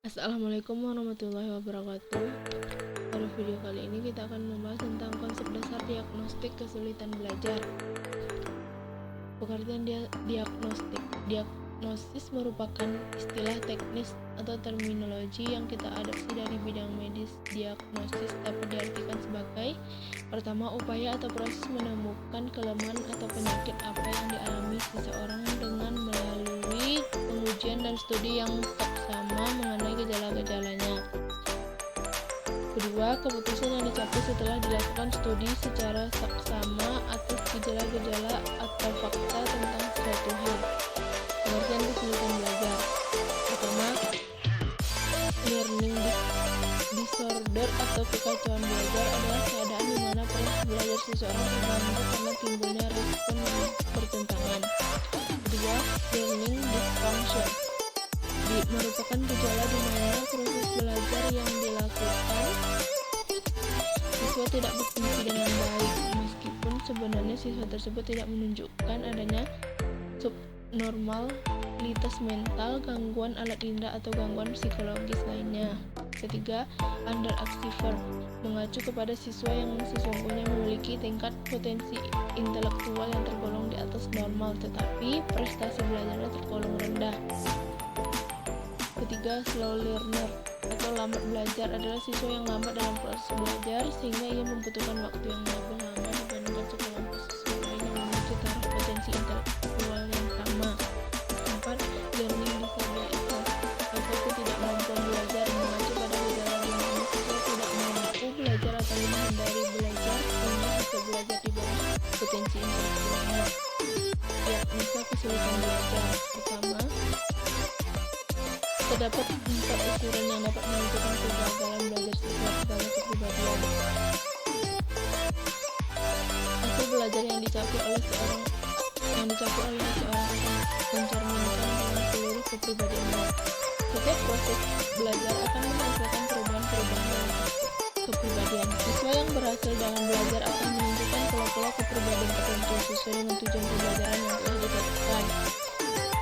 Assalamualaikum warahmatullahi wabarakatuh. Pada video kali ini kita akan membahas tentang konsep dasar diagnostik kesulitan belajar. Pengertian diagnostik. Diagnosis merupakan istilah teknis atau terminologi yang kita adopsi dari bidang medis. Diagnosis dapat diartikan sebagai pertama, upaya atau proses menemukan kelemahan atau penyakit apa yang dialami seseorang dengan melalui pengujian dan studi yang seksama mengenai gejala-gejalanya. Kedua, keputusan yang dicapai setelah dilakukan studi secara seksama atas gejala-gejala atau fakta tentang suatu hal. Pengertian kesulitan belajar. Pertama, learning disorder atau kekacauan belajar adalah keadaan di mana proses belajar seseorang terganggu karena timbulnya respon yang bertentangan. Kedua, learning dysfunction merupakan gejala di mana proses belajar yang dilakukan siswa tidak berfungsi dengan baik, meskipun sebenarnya siswa tersebut tidak menunjukkan adanya subnormalitas mental, gangguan alat indera atau gangguan psikologis lainnya. Ketiga, underachiever mengacu kepada siswa yang sesungguhnya memiliki tingkat potensi intelektual yang tergolong di atas normal, tetapi prestasi belajarnya tergolong rendah. Ketiga, slow learner atau lambat belajar adalah siswa yang lambat dalam proses belajar sehingga ia membutuhkan waktu yang lebih lama dibandingkan sekelompok siswa lain yang memiliki taraf potensi intelektual yang sama. Keempat, learning disability atau ketidakmampuan belajar mengacu pada gejala di mana siswa tidak mampu belajar atau menghindari belajar sehingga hasil belajar di bawah potensi intelektualnya. Diagnosa kesulitan belajar. Pertama, terdapat 4 ukuran yang dapat menentukan kegagalan belajar siswa. Pertama, kepribadian. Hasil belajar yang dicapai oleh seseorang akan mencerminkan dengan seluruh kepribadiannya. Setiap proses belajar akan menghasilkan perubahan-perubahan dalam kepribadian. Siswa yang berhasil dalam belajar akan menunjukkan pola-pola kepribadian tertentu sesuai dengan tujuan pembelajaran yang telah ditetapkan.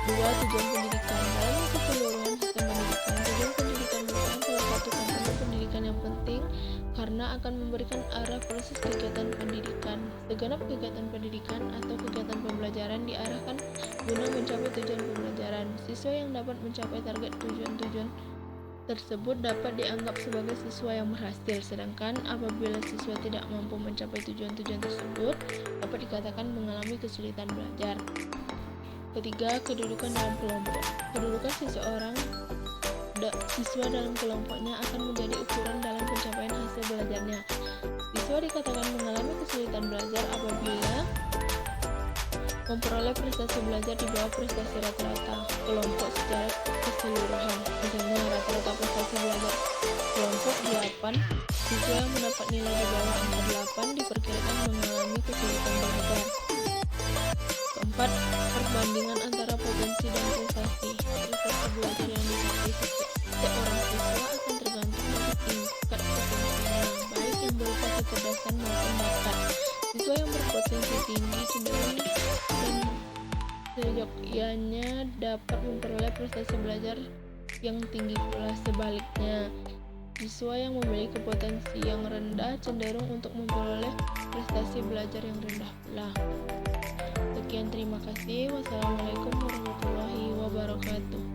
Dua, tujuan pendidikan. Dalam keseluruhan sistem pendidikan, tujuan pendidikan merupakan salah satu komponen pendidikan yang penting karena akan memberikan arah proses kegiatan pendidikan. Segenap kegiatan pendidikan atau kegiatan pembelajaran diarahkan guna mencapai tujuan pembelajaran. Siswa yang dapat mencapai target tujuan-tujuan tersebut dapat dianggap sebagai siswa yang berhasil, sedangkan apabila siswa tidak mampu mencapai tujuan-tujuan tersebut, dapat dikatakan mengalami kesulitan belajar. Ketiga, kedudukan dalam kelompok. Kedudukan siswa dalam kelompoknya akan menjadi ukuran dalam pencapaian hasil belajarnya. Siswa dikatakan mengalami kesulitan belajar apabila memperoleh prestasi belajar di bawah prestasi rata-rata kelompok secara keseluruhan. Misalnya, rata-rata prestasi belajar kelompok 8, siswa yang mendapat nilai di bawah angka 8 diperkirakan mengalami kesulitan belajar. Keempat, perbandingan antara potensi dan prestasi. Prestasi belajar yang dicapai seorang siswa akan tergantung dari tingkat potensinya, baik yang berupa kecerdasan maupun bakat. Siswa yang berpotensi tinggi cenderung dan seyogyanya dapat memperoleh prestasi belajar yang tinggi pula. Sebaliknya, siswa yang memiliki potensi yang rendah cenderung untuk memperoleh prestasi belajar yang rendah pula. Sekian, terima kasih. Wassalamualaikum warahmatullahi wabarakatuh.